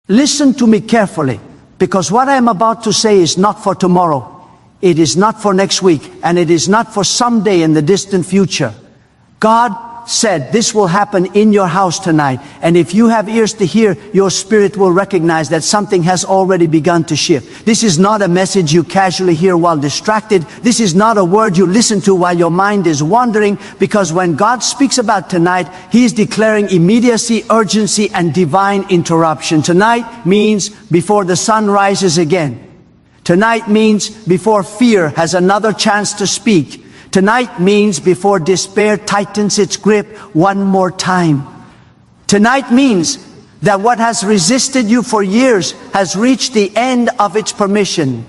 Listen to me carefully, because what I am about to say is not for tomorrow. It is not for next week, and it is not for someday in the distant future. God said this will happen in your house tonight, and if you have ears to hear, your spirit will recognize that something has already begun to shift. This is not a message you casually hear while distracted. This is not a word you listen to while your mind is wandering, because when God speaks about tonight, He is declaring immediacy, urgency, and divine interruption. Tonight means before the sun rises again. Tonight means before fear has another chance to speak. Tonight means before despair tightens its grip one more time. Tonight means that what has resisted you for years has reached the end of its permission.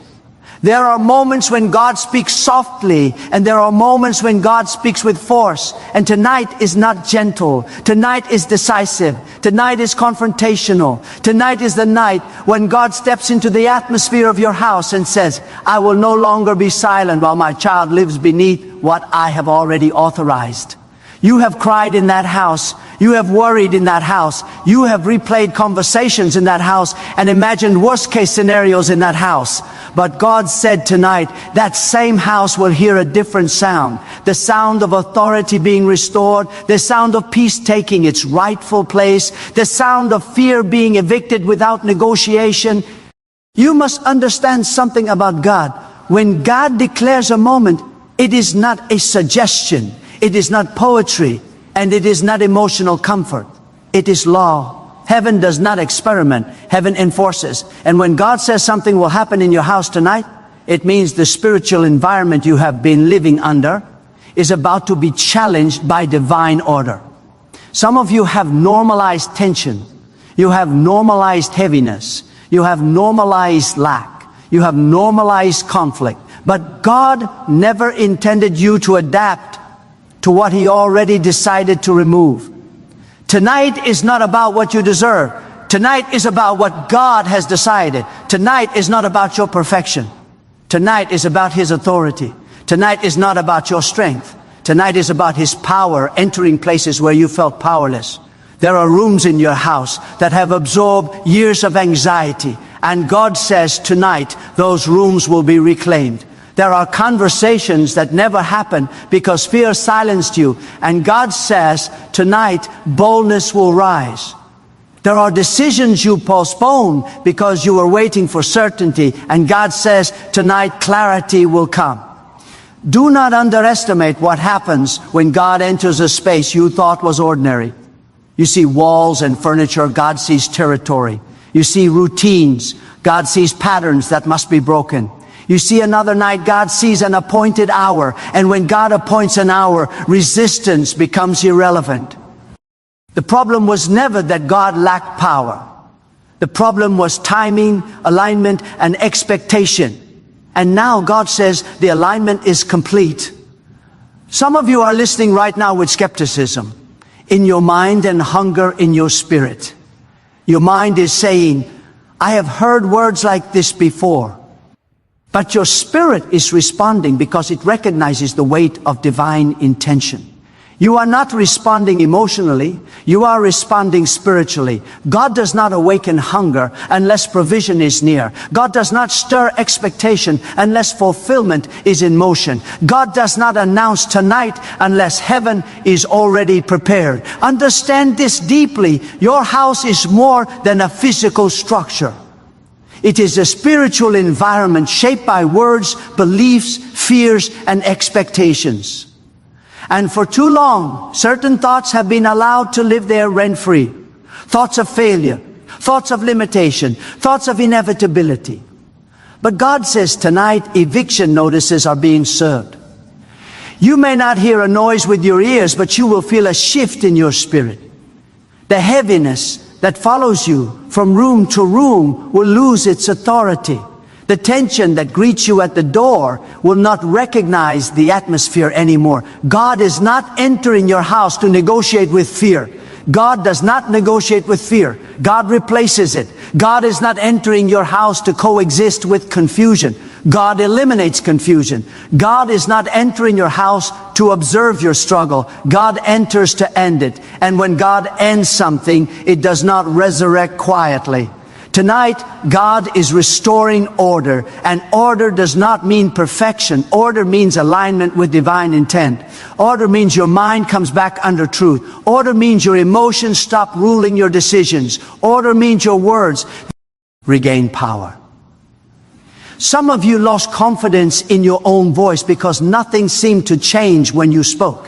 There are moments when God speaks softly, and there are moments when God speaks with force. And tonight is not gentle. Tonight is decisive. Tonight is confrontational. Tonight is the night when God steps into the atmosphere of your house and says, I will no longer be silent while my child lives beneath what I have already authorized. You have cried in that house. You have worried in that house. You have replayed conversations in that house and imagined worst case scenarios in that house. But God said tonight, that same house will hear a different sound. The sound of authority being restored. The sound of peace taking its rightful place. The sound of fear being evicted without negotiation. You must understand something about God. When God declares a moment, it is not a suggestion. It is not poetry, and it is not emotional comfort. It is law. Heaven does not experiment. Heaven enforces. And when God says something will happen in your house tonight, it means the spiritual environment you have been living under is about to be challenged by divine order. Some of you have normalized tension. You have normalized heaviness. You have normalized lack. You have normalized conflict. But God never intended you to adapt to what He already decided to remove. Tonight is not about what you deserve. Tonight is about what God has decided. Tonight is not about your perfection. Tonight is about His authority. Tonight is not about your strength. Tonight is about His power entering places where you felt powerless. There are rooms in your house that have absorbed years of anxiety, and God says tonight those rooms will be reclaimed. There are conversations that never happened because fear silenced you. And God says, tonight, boldness will rise. There are decisions you postponed because you were waiting for certainty. And God says, tonight, clarity will come. Do not underestimate what happens when God enters a space you thought was ordinary. You see walls and furniture, God sees territory. You see routines, God sees patterns that must be broken. You see another night, God sees an appointed hour. And when God appoints an hour, resistance becomes irrelevant. The problem was never that God lacked power. The problem was timing, alignment, and expectation. And now God says the alignment is complete. Some of you are listening right now with skepticism in your mind and hunger in your spirit. Your mind is saying, I have heard words like this before. But your spirit is responding because it recognizes the weight of divine intention. You are not responding emotionally, you are responding spiritually. God does not awaken hunger unless provision is near. God does not stir expectation unless fulfillment is in motion. God does not announce tonight unless heaven is already prepared. Understand this deeply. Your house is more than a physical structure. It is a spiritual environment shaped by words, beliefs, fears, and expectations. And for too long, certain thoughts have been allowed to live there rent-free. Thoughts of failure, thoughts of limitation, thoughts of inevitability. But God says tonight, eviction notices are being served. You may not hear a noise with your ears, but you will feel a shift in your spirit. The heaviness that follows you from room to room will lose its authority. The tension that greets you at the door will not recognize the atmosphere anymore. God is not entering your house to negotiate with fear. God does not negotiate with fear. God replaces it. God is not entering your house to coexist with confusion. God eliminates confusion. God is not entering your house to observe your struggle. God enters to end it. And when God ends something, it does not resurrect quietly. Tonight, God is restoring order, and order does not mean perfection. Order means alignment with divine intent. Order means your mind comes back under truth. Order means your emotions stop ruling your decisions. Order means your words regain power. Some of you lost confidence in your own voice because nothing seemed to change when you spoke.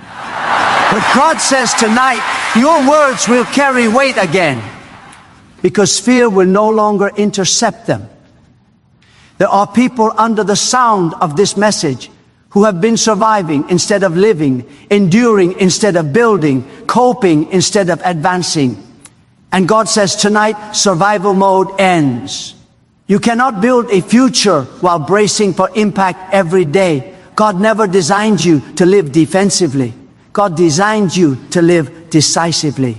But God says tonight, your words will carry weight again, because fear will no longer intercept them. There are people under the sound of this message who have been surviving instead of living, enduring instead of building, coping instead of advancing. And God says tonight, survival mode ends. You cannot build a future while bracing for impact every day. God never designed you to live defensively. God designed you to live decisively.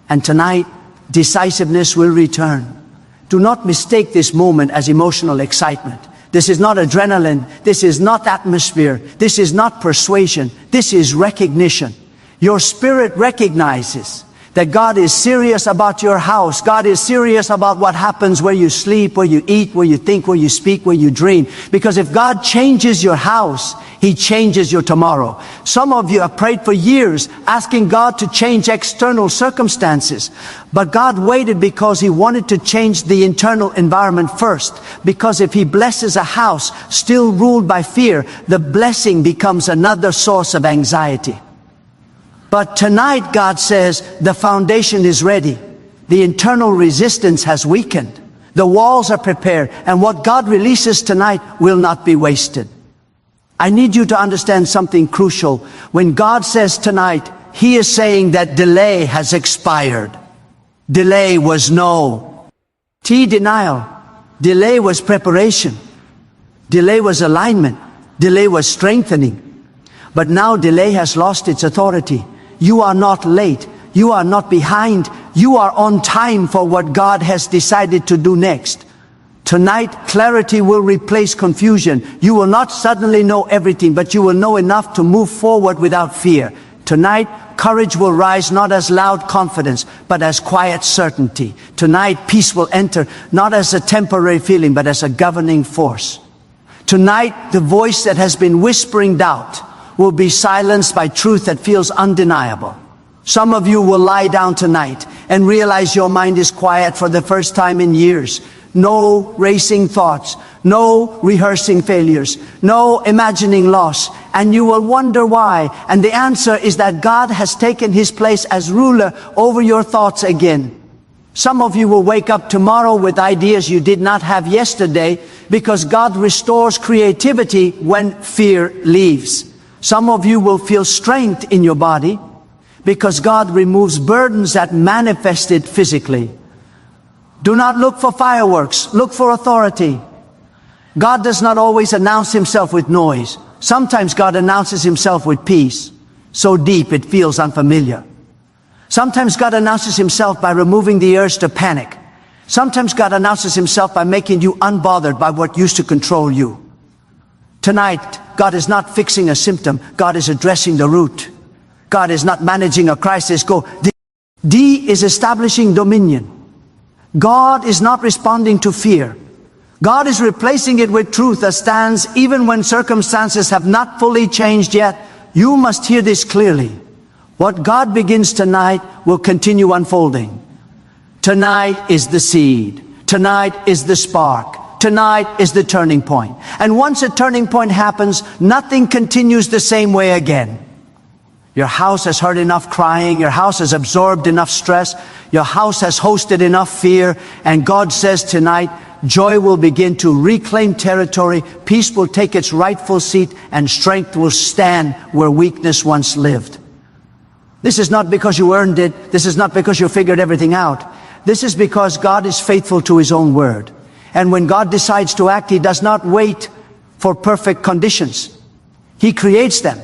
And tonight, decisiveness will return. Do not mistake this moment as emotional excitement. This is not adrenaline. This is not atmosphere. This is not persuasion. This is recognition. Your spirit recognizes that God is serious about your house. God is serious about what happens where you sleep, where you eat, where you think, where you speak, where you dream. Because if God changes your house, He changes your tomorrow. Some of you have prayed for years asking God to change external circumstances. But God waited because He wanted to change the internal environment first. Because if He blesses a house still ruled by fear, the blessing becomes another source of anxiety. But tonight, God says, the foundation is ready. The internal resistance has weakened. The walls are prepared. And what God releases tonight will not be wasted. I need you to understand something crucial. When God says tonight, He is saying that delay has expired. Delay was no. Denial. Delay was preparation. Delay was alignment. Delay was strengthening. But now delay has lost its authority. You are not late. You are not behind. You are on time for what God has decided to do next. Tonight, clarity will replace confusion. You will not suddenly know everything, but you will know enough to move forward without fear. Tonight, courage will rise not as loud confidence, but as quiet certainty. Tonight, peace will enter not as a temporary feeling, but as a governing force. Tonight, the voice that has been whispering doubt will be silenced by truth that feels undeniable. Some of you will lie down tonight and realize your mind is quiet for the first time in years. No racing thoughts, no rehearsing failures, no imagining loss. And you will wonder why. And the answer is that God has taken His place as ruler over your thoughts again. Some of you will wake up tomorrow with ideas you did not have yesterday, because God restores creativity when fear leaves. Some of you will feel strength in your body because God removes burdens that manifested physically. Do not look for fireworks. Look for authority. God does not always announce Himself with noise. Sometimes God announces Himself with peace, so deep it feels unfamiliar. Sometimes God announces Himself by removing the urge to panic. Sometimes God announces Himself by making you unbothered by what used to control you. Tonight, God is not fixing a symptom. God is addressing the root. God is not managing a crisis. D is establishing dominion. God is not responding to fear. God is replacing it with truth that stands even when circumstances have not fully changed yet. You must hear this clearly. What God begins tonight will continue unfolding. Tonight is the seed. Tonight is the spark. Tonight is the turning point. And once a turning point happens, nothing continues the same way again. Your house has heard enough crying. Your house has absorbed enough stress. Your house has hosted enough fear. And God says tonight, joy will begin to reclaim territory. Peace will take its rightful seat. And strength will stand where weakness once lived. This is not because you earned it. This is not because you figured everything out. This is because God is faithful to His own word. And when God decides to act, He does not wait for perfect conditions. He creates them.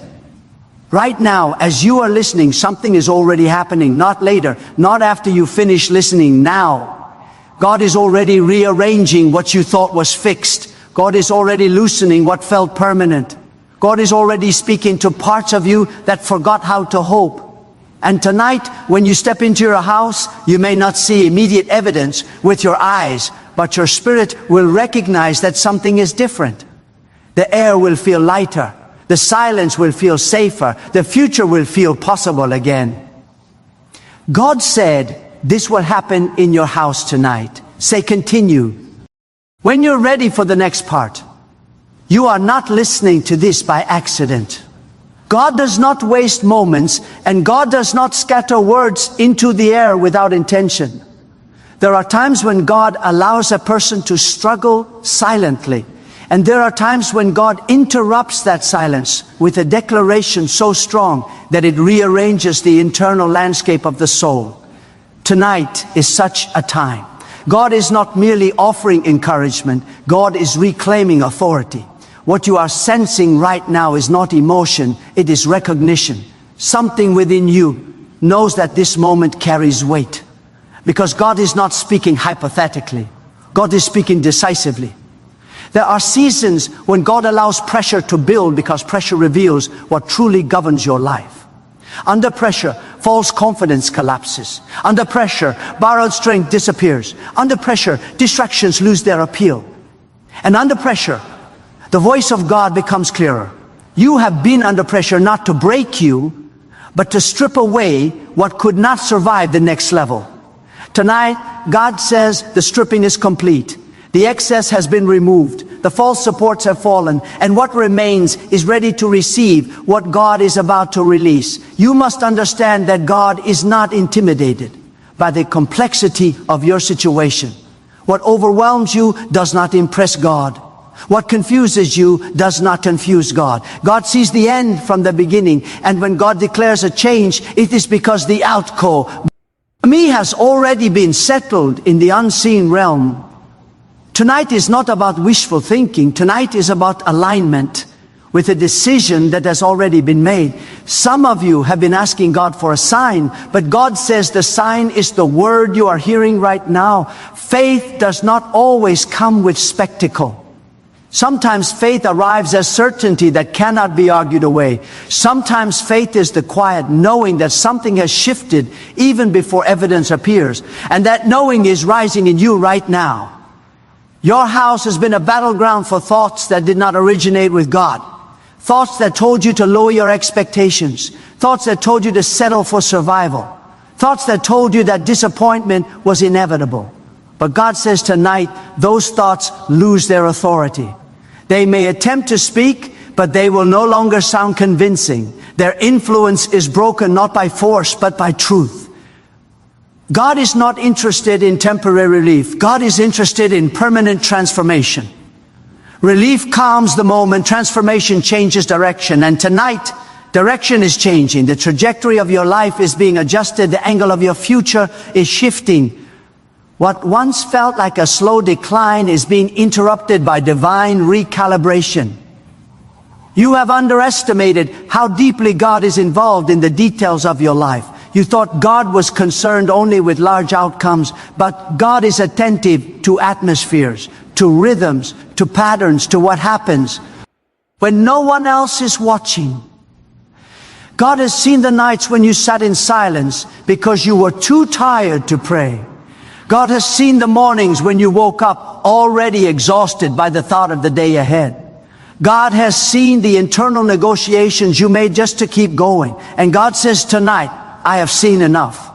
Right now, as you are listening, something is already happening. Not later, not after you finish listening. Now, God is already rearranging what you thought was fixed. God is already loosening what felt permanent. God is already speaking to parts of you that forgot how to hope. And tonight, when you step into your house, you may not see immediate evidence with your eyes, but your spirit will recognize that something is different. The air will feel lighter. The silence will feel safer. The future will feel possible again. God said this will happen in your house tonight. Say, continue. When you're ready for the next part, you are not listening to this by accident. God does not waste moments, and God does not scatter words into the air without intention. There are times when God allows a person to struggle silently, and there are times when God interrupts that silence with a declaration so strong that it rearranges the internal landscape of the soul. Tonight is such a time. God is not merely offering encouragement, God is reclaiming authority. What you are sensing right now is not emotion, it is recognition. Something within you knows that this moment carries weight. Because God is not speaking hypothetically. God is speaking decisively. There are seasons when God allows pressure to build because pressure reveals what truly governs your life. Under pressure, false confidence collapses. Under pressure, borrowed strength disappears. Under pressure, distractions lose their appeal. And under pressure, the voice of God becomes clearer. You have been under pressure not to break you, but to strip away what could not survive the next level. Tonight, God says the stripping is complete. The excess has been removed. The false supports have fallen. And what remains is ready to receive what God is about to release. You must understand that God is not intimidated by the complexity of your situation. What overwhelms you does not impress God. What confuses you does not confuse God. God sees the end from the beginning. And when God declares a change, it is because the outcome has already been settled in the unseen realm. Tonight is not about wishful thinking. Tonight is about alignment with a decision that has already been made. Some of you have been asking God for a sign, but God says the sign is the word you are hearing right now. Faith does not always come with spectacle. Sometimes faith arrives as certainty that cannot be argued away. Sometimes faith is the quiet knowing that something has shifted even before evidence appears. And that knowing is rising in you right now. Your house has been a battleground for thoughts that did not originate with God. Thoughts that told you to lower your expectations. Thoughts that told you to settle for survival. Thoughts that told you that disappointment was inevitable. But God says tonight, those thoughts lose their authority. They may attempt to speak, but they will no longer sound convincing. Their influence is broken not by force, but by truth. God is not interested in temporary relief. God is interested in permanent transformation. Relief calms the moment, transformation changes direction. And tonight, direction is changing. The trajectory of your life is being adjusted. The angle of your future is shifting. What once felt like a slow decline is being interrupted by divine recalibration. You have underestimated how deeply God is involved in the details of your life. You thought God was concerned only with large outcomes, but God is attentive to atmospheres, to rhythms, to patterns, to what happens when no one else is watching. God has seen the nights when you sat in silence because you were too tired to pray. God has seen the mornings when you woke up already exhausted by the thought of the day ahead. God has seen the internal negotiations you made just to keep going. And God says tonight, I have seen enough.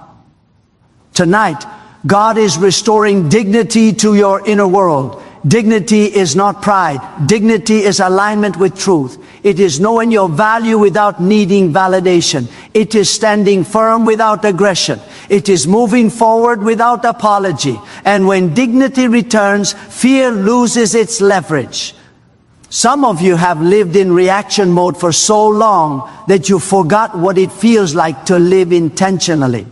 Tonight, God is restoring dignity to your inner world. Dignity is not pride. Dignity is alignment with truth. It is knowing your value without needing validation. It is standing firm without aggression. It is moving forward without apology. And when dignity returns, fear loses its leverage. Some of you have lived in reaction mode for so long that you forgot what it feels like to live intentionally.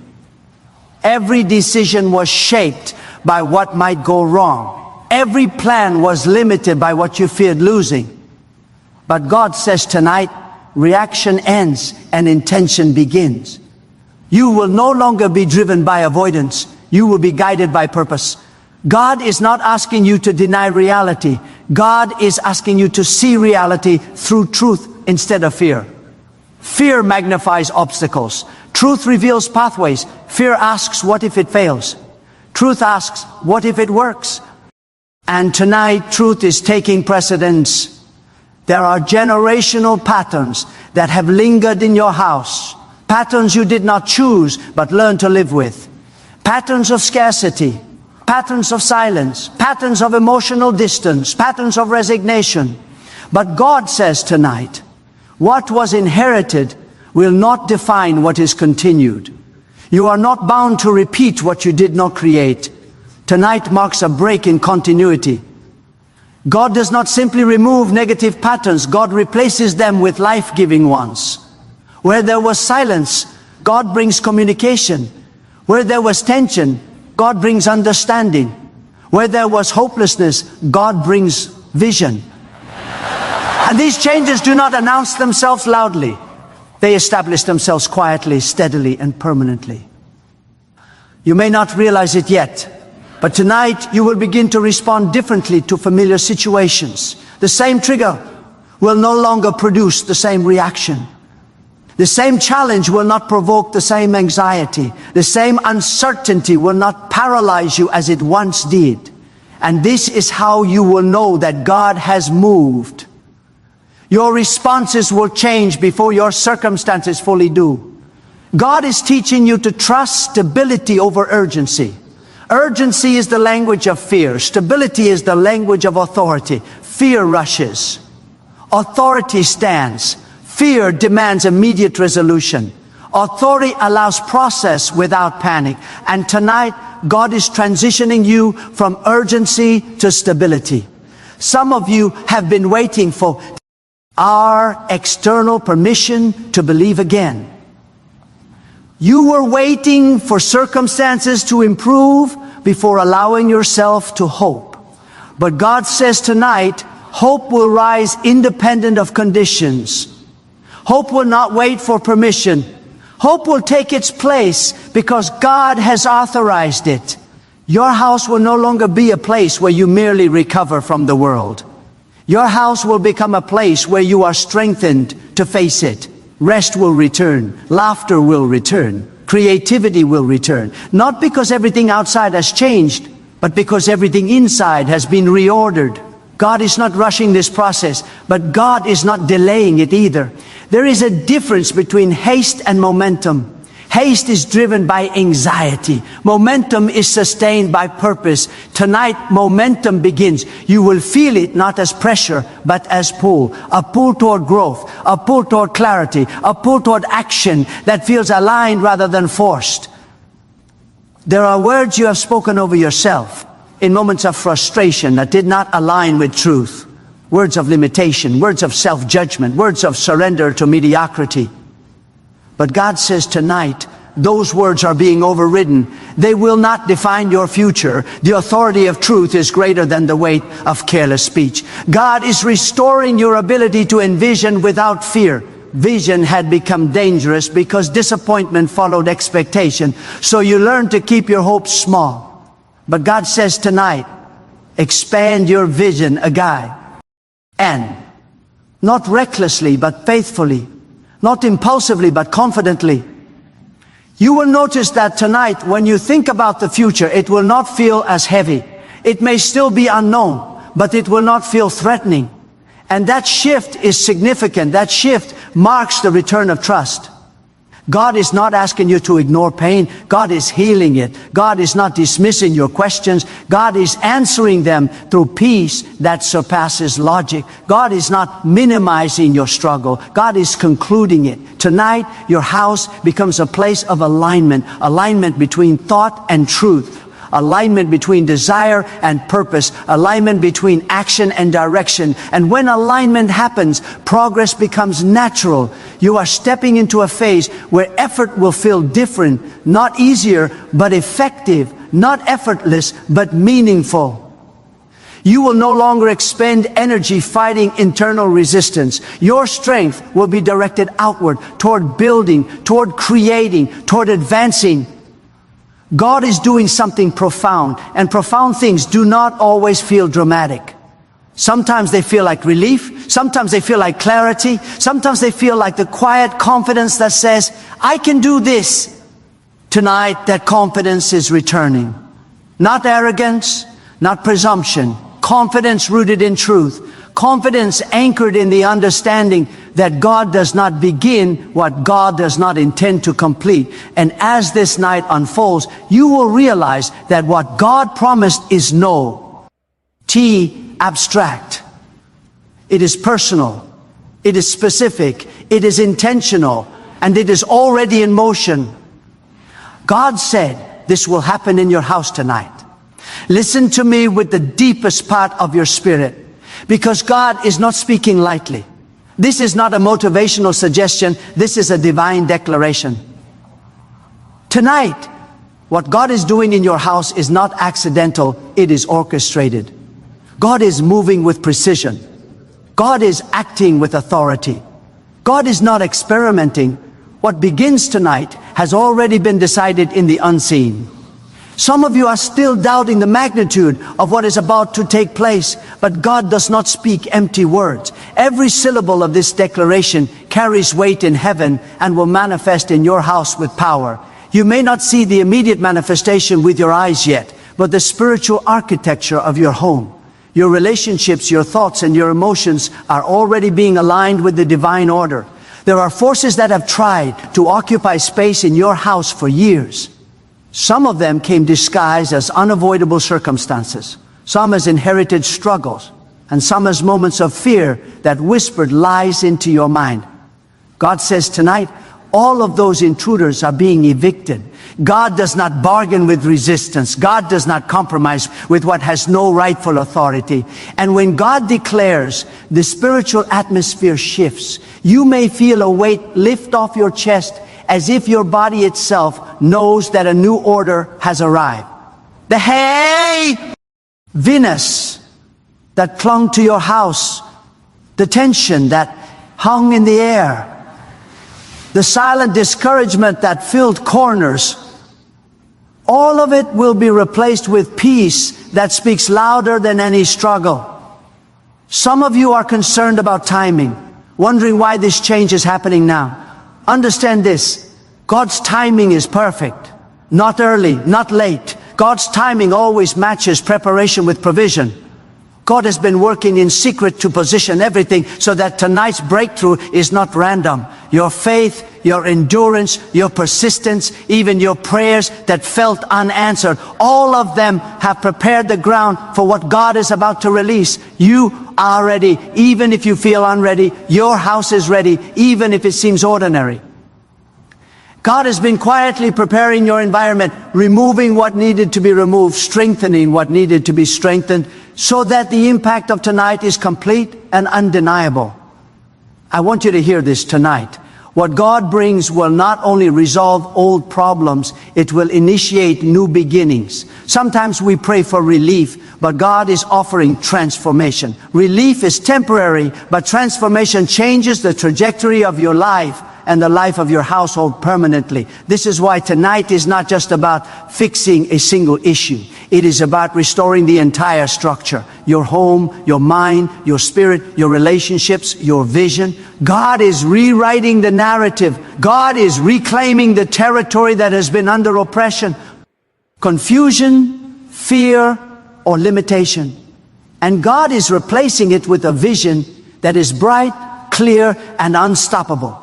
Every decision was shaped by what might go wrong. Every plan was limited by what you feared losing. But God says tonight, reaction ends and intention begins. You will no longer be driven by avoidance. You will be guided by purpose. God is not asking you to deny reality. God is asking you to see reality through truth instead of fear. Fear magnifies obstacles. Truth Truth reveals pathways. Fear asks, what if it fails? Truth asks, what if it works? And tonight, truth is taking precedence. There are generational patterns that have lingered in your house. Patterns you did not choose, but learn to live with. Patterns of scarcity. Patterns of silence. Patterns of emotional distance. Patterns of resignation. But God says tonight, what was inherited will not define what is continued. You are not bound to repeat what you did not create. Tonight marks a break in continuity. God does not simply remove negative patterns. God replaces them with life-giving ones. Where there was silence, God brings communication. Where there was tension, God brings understanding. Where there was hopelessness, God brings vision. And these changes do not announce themselves loudly. They establish themselves quietly, steadily, and permanently. You may not realize it yet, but tonight you will begin to respond differently to familiar situations. The same trigger will no longer produce the same reaction. The same challenge will not provoke the same anxiety. The same uncertainty will not paralyze you as it once did. And this is how you will know that God has moved. Your responses will change before your circumstances fully do. God is teaching you to trust stability over urgency. Urgency is the language of fear. Stability is the language of authority. Fear rushes. Authority stands. Fear demands immediate resolution. Authority allows process without panic. And tonight, God is transitioning you from urgency to stability. Some of you have been waiting for our external permission to believe again. You were waiting for circumstances to improve before allowing yourself to hope. But God says tonight, hope will rise independent of conditions. Hope will not wait for permission. Hope will take its place because God has authorized it. Your house will no longer be a place where you merely recover from the world. Your house will become a place where you are strengthened to face it. Rest will return. Laughter will return. Creativity will return. Not because everything outside has changed, but because everything inside has been reordered. God is not rushing this process, but God is not delaying it either. There is a difference between haste and momentum. Haste is driven by anxiety. Momentum is sustained by purpose. Tonight, momentum begins. You will feel it not as pressure, but as pull. A pull toward growth, a pull toward clarity, a pull toward action that feels aligned rather than forced. There are words you have spoken over yourself in moments of frustration that did not align with truth. Words of limitation, words of self-judgment, words of surrender to mediocrity. But God says tonight, those words are being overridden. They will not define your future. The authority of truth is greater than the weight of careless speech. God is restoring your ability to envision without fear. Vision had become dangerous because disappointment followed expectation. So you learn to keep your hopes small. But God says tonight, expand your vision again. And not recklessly, but faithfully. Not impulsively, but confidently. You will notice that tonight, when you think about the future, it will not feel as heavy. It may still be unknown, but it will not feel threatening. And that shift is significant. That shift marks the return of trust. God is not asking you to ignore pain. God is healing it. God is not dismissing your questions. God is answering them through peace that surpasses logic. God is not minimizing your struggle. God is concluding it. Tonight, your house becomes a place of alignment. Alignment between thought and truth. Alignment between desire and purpose. Alignment between action and direction. And when alignment happens, progress becomes natural. You are stepping into a phase where effort will feel different, not easier, but effective, not effortless, but meaningful. You will no longer expend energy fighting internal resistance. Your strength will be directed outward, toward building, toward creating, toward advancing. God is doing something profound, and profound things do not always feel dramatic. Sometimes they feel like relief, Sometimes they feel like clarity. Sometimes they feel like the quiet confidence that says, I can do this. Tonight, that confidence is returning. Not arrogance, not presumption. Confidence rooted in truth. Confidence anchored in the understanding that God does not begin what God does not intend to complete. And as this night unfolds, you will realize that what God promised is no. T, abstract. It is personal. It is specific. It is intentional. And it is already in motion. God said this will happen in your house tonight. Listen to me with the deepest part of your spirit, because God is not speaking lightly. This is not a motivational suggestion. This is a divine declaration. Tonight, what God is doing in your house is not accidental. It is orchestrated. God is moving with precision. God is acting with authority. God is not experimenting. What begins tonight has already been decided in the unseen. Some of you are still doubting the magnitude of what is about to take place, but God does not speak empty words. Every syllable of this declaration carries weight in heaven and will manifest in your house with power. You may not see the immediate manifestation with your eyes yet, but the spiritual architecture of your home, your relationships, your thoughts, and your emotions are already being aligned with the divine order. There are forces that have tried to occupy space in your house for years. Some of them came disguised as unavoidable circumstances, some as inherited struggles, and some as moments of fear that whispered lies into your mind. God says tonight, all of those intruders are being evicted. God does not bargain with resistance. God does not compromise with what has no rightful authority. And when God declares, the spiritual atmosphere shifts. You may feel a weight lift off your chest, as if your body itself knows that a new order has arrived. The heaviness that clung to your house, the tension that hung in the air, the silent discouragement that filled corners, all of it will be replaced with peace that speaks louder than any struggle. Some of you are concerned about timing, wondering why this change is happening now. Understand this, God's timing is perfect. Not early, not late. God's timing always matches preparation with provision. God has been working in secret to position everything so that tonight's breakthrough is not random. Your faith, your endurance, your persistence, even your prayers that felt unanswered, all of them have prepared the ground for what God is about to release. You are ready, even if you feel unready. Your house is ready, even if it seems ordinary. God has been quietly preparing your environment, removing what needed to be removed, strengthening what needed to be strengthened, so that the impact of tonight is complete and undeniable. I want you to hear this tonight. What God brings will not only resolve old problems, it will initiate new beginnings. Sometimes we pray for relief, but God is offering transformation. Relief is temporary, but transformation changes the trajectory of your life and the life of your household permanently. This is why tonight is not just about fixing a single issue. It is about restoring the entire structure. Your home, your mind, your spirit, your relationships, your vision. God is rewriting the narrative. God is reclaiming the territory that has been under oppression, confusion, fear, or limitation. And God is replacing it with a vision that is bright, clear, and unstoppable.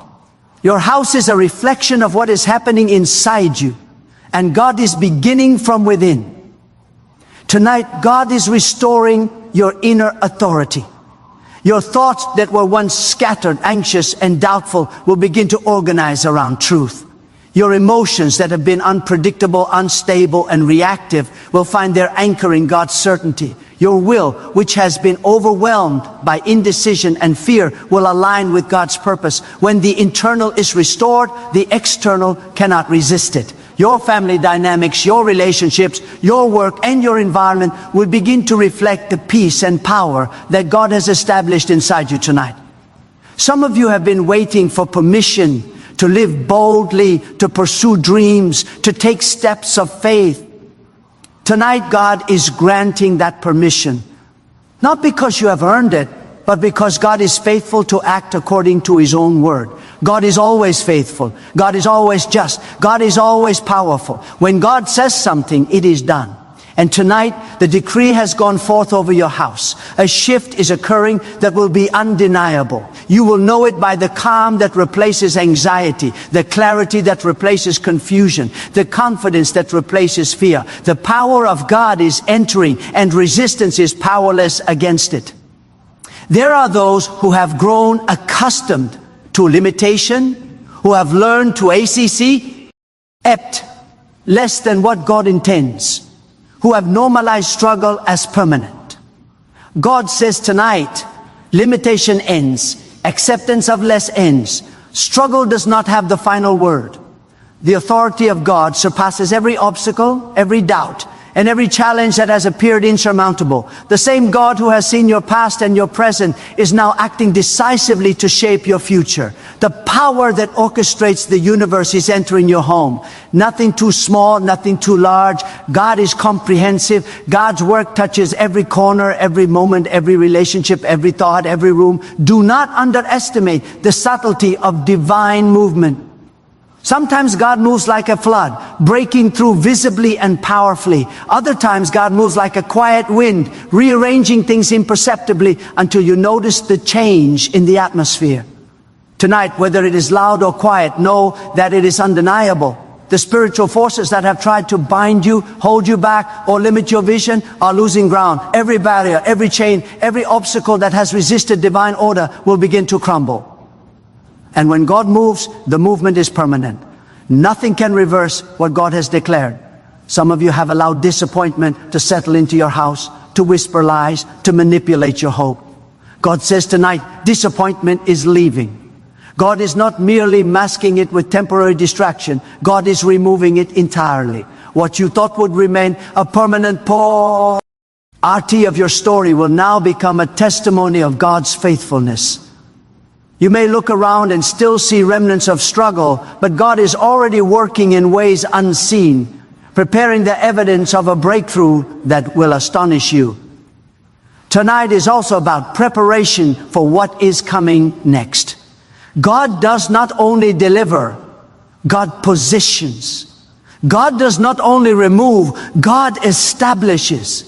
Your house is a reflection of what is happening inside you, and God is beginning from within. Tonight, God is restoring your inner authority. Your thoughts that were once scattered, anxious, and doubtful will begin to organize around truth. Your emotions that have been unpredictable, unstable, and reactive will find their anchor in God's certainty. Your will, which has been overwhelmed by indecision and fear, will align with God's purpose. When the internal is restored, the external cannot resist it. Your family dynamics, your relationships, your work, and your environment will begin to reflect the peace and power that God has established inside you tonight. Some of you have been waiting for permission to live boldly, to pursue dreams, to take steps of faith. Tonight, God is granting that permission. Not because you have earned it, but because God is faithful to act according to His own word. God is always faithful. God is always just. God is always powerful. When God says something, it is done. And tonight, the decree has gone forth over your house. A shift is occurring that will be undeniable. You will know it by the calm that replaces anxiety, the clarity that replaces confusion, the confidence that replaces fear. The power of God is entering, and resistance is powerless against it. There are those who have grown accustomed to limitation, who have learned to accept less than what God intends, who have normalized struggle as permanent. God says tonight, limitation ends, acceptance of less ends. Struggle does not have the final word. The authority of God surpasses every obstacle, every doubt, and every challenge that has appeared insurmountable. The same God who has seen your past and your present is now acting decisively to shape your future. The power that orchestrates the universe is entering your home. Nothing too small, nothing too large. God is comprehensive. God's work touches every corner, every moment, every relationship, every thought, every room. Do not underestimate the subtlety of divine movement. Sometimes God moves like a flood, breaking through visibly and powerfully. Other times God moves like a quiet wind, rearranging things imperceptibly until you notice the change in the atmosphere. Tonight, whether it is loud or quiet, know that it is undeniable. The spiritual forces that have tried to bind you, hold you back, or limit your vision are losing ground. Every barrier, every chain, every obstacle that has resisted divine order will begin to crumble. And when God moves, the movement is permanent. Nothing can reverse what God has declared. Some of you have allowed disappointment to settle into your house, to whisper lies, to manipulate your hope. God says tonight, disappointment is leaving. God is not merely masking it with temporary distraction. God is removing it entirely. What you thought would remain a permanent part of your story will now become a testimony of God's faithfulness. You may look around and still see remnants of struggle, but God is already working in ways unseen, preparing the evidence of a breakthrough that will astonish you. Tonight is also about preparation for what is coming next. God does not only deliver, God positions. God does not only remove, God establishes.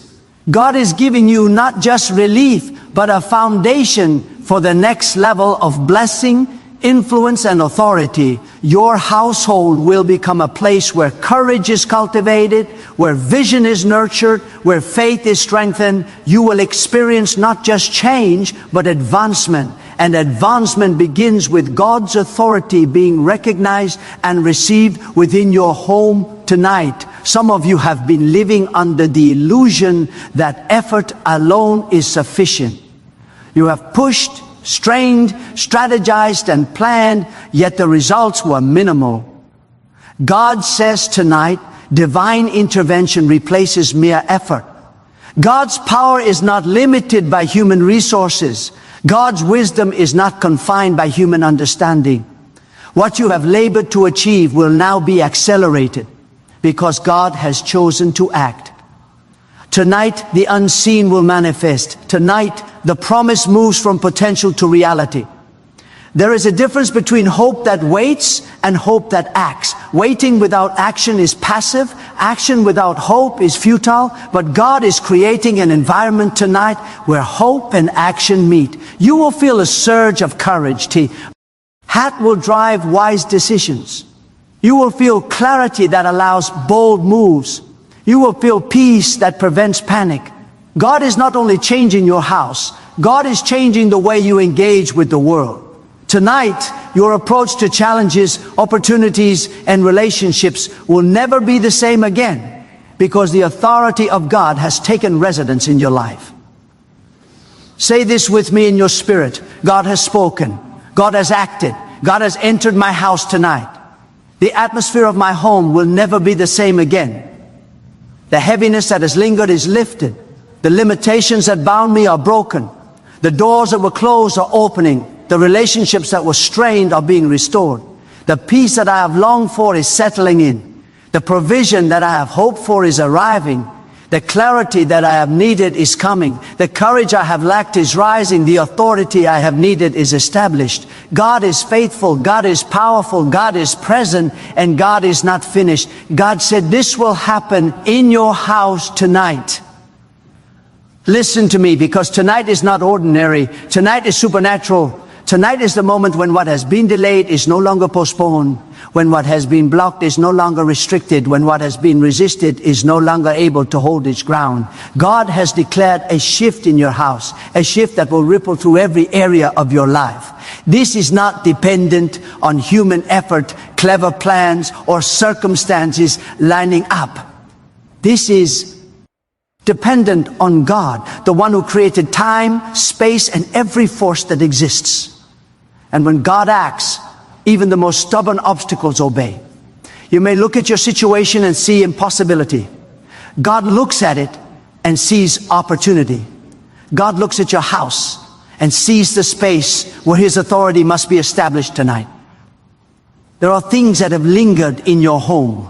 God is giving you not just relief, but a foundation for the next level of blessing, influence, and authority. Your household will become a place where courage is cultivated, where vision is nurtured, where faith is strengthened. You will experience not just change, but advancement. And advancement begins with God's authority being recognized and received within your home tonight. Some of you have been living under the illusion that effort alone is sufficient. You have pushed, strained, strategized, and planned, yet the results were minimal. God says tonight, divine intervention replaces mere effort. God's power is not limited by human resources. God's wisdom is not confined by human understanding. What you have labored to achieve will now be accelerated because God has chosen to act. Tonight, the unseen will manifest. Tonight, the promise moves from potential to reality. There is a difference between hope that waits and hope that acts. Waiting without action is passive. Action without hope is futile. But God is creating an environment tonight where hope and action meet. You will feel a surge of courage. Hat will drive wise decisions. You will feel clarity that allows bold moves. You will feel peace that prevents panic. God is not only changing your house, God is changing the way you engage with the world. Tonight, your approach to challenges, opportunities, and relationships will never be the same again because the authority of God has taken residence in your life. Say this with me in your spirit. God has spoken. God has acted. God has entered my house tonight. The atmosphere of my home will never be the same again. The heaviness that has lingered is lifted. The limitations that bound me are broken. The doors that were closed are opening. The relationships that were strained are being restored. The peace that I have longed for is settling in. The provision that I have hoped for is arriving. The clarity that I have needed is coming. The courage I have lacked is rising. The authority I have needed is established. God is faithful. God is powerful. God is present. And God is not finished. God said this will happen in your house tonight. Listen to me, because tonight is not ordinary. Tonight is supernatural. Tonight is the moment when what has been delayed is no longer postponed. When what has been blocked is no longer restricted. When what has been resisted is no longer able to hold its ground. God has declared a shift in your house. A shift that will ripple through every area of your life. This is not dependent on human effort, clever plans, or circumstances lining up. This is dependent on God, the one who created time, space, and every force that exists. And when God acts, even the most stubborn obstacles obey. You may look at your situation and see impossibility. God looks at it and sees opportunity. God looks at your house and sees the space where His authority must be established tonight. There are things that have lingered in your home.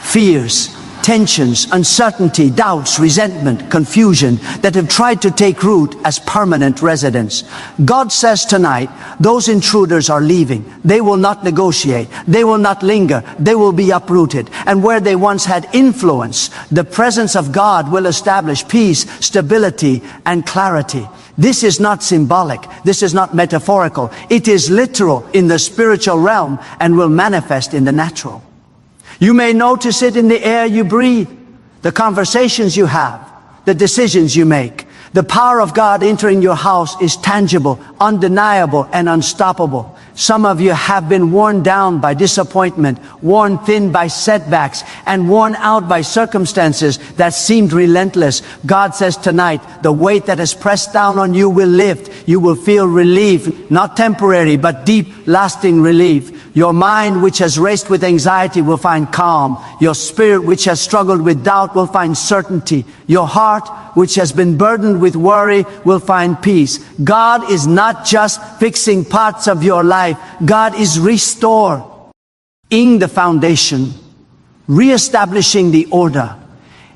Fears, tensions, uncertainty, doubts, resentment, confusion that have tried to take root as permanent residents. God says tonight, those intruders are leaving. They will not negotiate. They will not linger. They will be uprooted. And where they once had influence, the presence of God will establish peace, stability, and clarity. This is not symbolic. This is not metaphorical. It is literal in the spiritual realm and will manifest in the natural. You may notice it in the air you breathe, the conversations you have, the decisions you make. The power of God entering your house is tangible, undeniable, and unstoppable. Some of you have been worn down by disappointment, worn thin by setbacks, and worn out by circumstances that seemed relentless. God says tonight, the weight that is pressed down on you will lift. You will feel relief, not temporary, but deep, lasting relief. Your mind, which has raced with anxiety, will find calm. Your spirit, which has struggled with doubt, will find certainty. Your heart, which has been burdened with worry, will find peace. God is not just fixing parts of your life. God is restoring the foundation, reestablishing the order,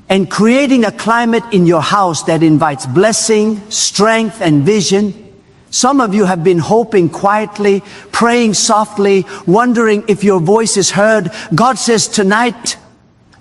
and creating a climate in your house that invites blessing, strength, and vision. Some of you have been hoping quietly, praying softly, wondering if your voice is heard. God says tonight,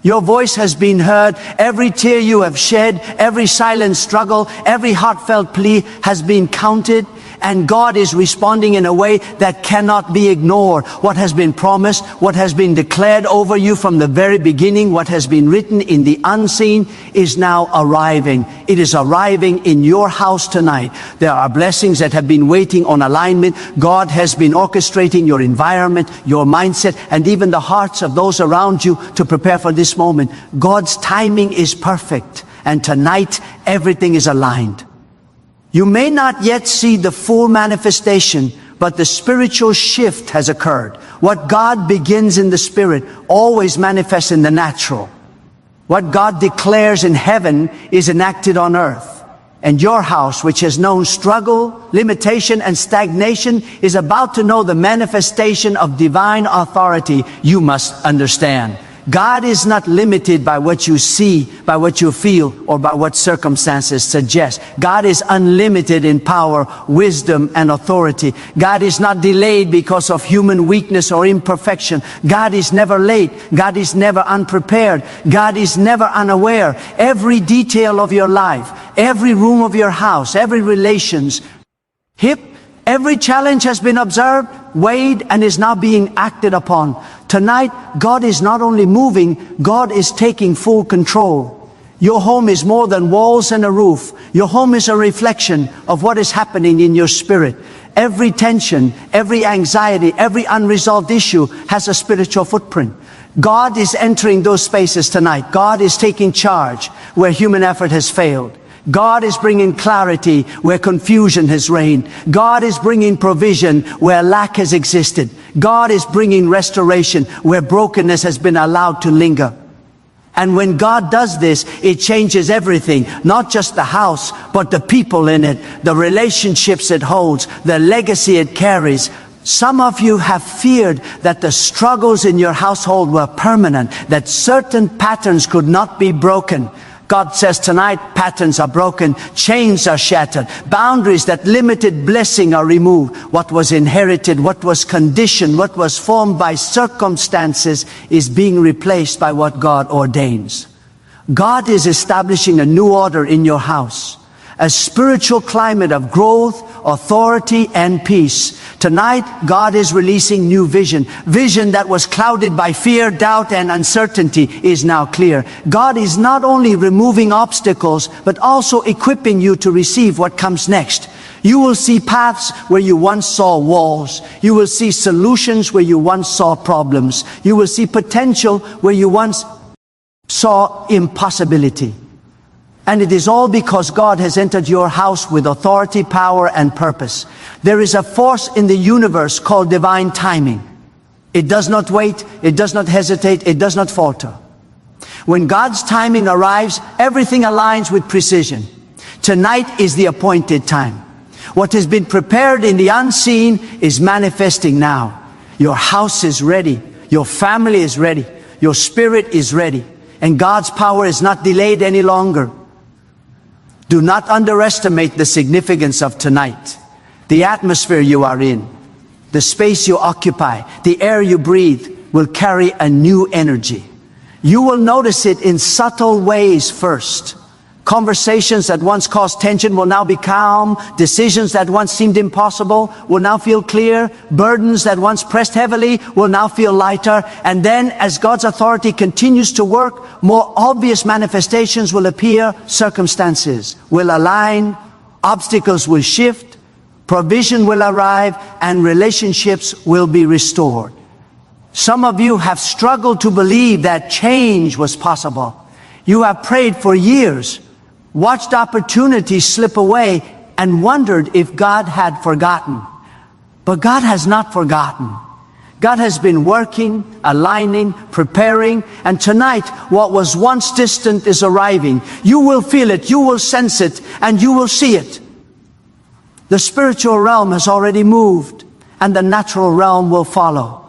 your voice has been heard. Every tear you have shed, every silent struggle, every heartfelt plea has been counted. And God is responding in a way that cannot be ignored. What has been promised, what has been declared over you from the very beginning, what has been written in the unseen is now arriving. It is arriving in your house tonight. There are blessings that have been waiting on alignment. God has been orchestrating your environment, your mindset, and even the hearts of those around you to prepare for this moment. God's timing is perfect. And tonight, everything is aligned. You may not yet see the full manifestation, but the spiritual shift has occurred. What God begins in the spirit always manifests in the natural. What God declares in heaven is enacted on earth. And your house, which has known struggle, limitation, and stagnation, is about to know the manifestation of divine authority. You must understand. God is not limited by what you see, by what you feel, or by what circumstances suggest. God is unlimited in power, wisdom, and authority. God is not delayed because of human weakness or imperfection. God is never late. God is never unprepared. God is never unaware. Every detail of your life, every room of your house, every relations, every challenge has been observed, weighed, and is now being acted upon. Tonight, God is not only moving, God is taking full control. Your home is more than walls and a roof. Your home is a reflection of what is happening in your spirit. Every tension, every anxiety, every unresolved issue has a spiritual footprint. God is entering those spaces tonight. God is taking charge where human effort has failed. God is bringing clarity where confusion has reigned. God is bringing provision where lack has existed. God is bringing restoration where brokenness has been allowed to linger. And when God does this, it changes everything, not just the house, but the people in it, the relationships it holds, the legacy it carries. Some of you have feared that the struggles in your household were permanent, that certain patterns could not be broken. God says tonight, patterns are broken, chains are shattered, boundaries that limited blessing are removed. What was inherited, what was conditioned, what was formed by circumstances is being replaced by what God ordains. God is establishing a new order in your house, a spiritual climate of growth, authority, and peace. Tonight, God is releasing new vision. Vision that was clouded by fear, doubt, and uncertainty is now clear. God is not only removing obstacles, but also equipping you to receive what comes next. You will see paths where you once saw walls. You will see solutions where you once saw problems. You will see potential where you once saw impossibility. And it is all because God has entered your house with authority, power, and purpose. There is a force in the universe called divine timing. It does not wait, it does not hesitate, it does not falter. When God's timing arrives, everything aligns with precision. Tonight is the appointed time. What has been prepared in the unseen is manifesting now. Your house is ready. Your family is ready. Your spirit is ready. And God's power is not delayed any longer. Do not underestimate the significance of tonight. The atmosphere you are in, the space you occupy, the air you breathe will carry a new energy. You will notice it in subtle ways first. Conversations that once caused tension will now be calm. Decisions that once seemed impossible will now feel clear. Burdens that once pressed heavily will now feel lighter. And then, as God's authority continues to work, more obvious manifestations will appear. Circumstances will align. Obstacles will shift. Provision will arrive. And relationships will be restored. Some of you have struggled to believe that change was possible. You have prayed for years, watched opportunities slip away, and wondered if God had forgotten. But God has not forgotten. God has been working, aligning, preparing, and tonight, what was once distant is arriving. You will feel it, you will sense it, and you will see it. The spiritual realm has already moved, and the natural realm will follow.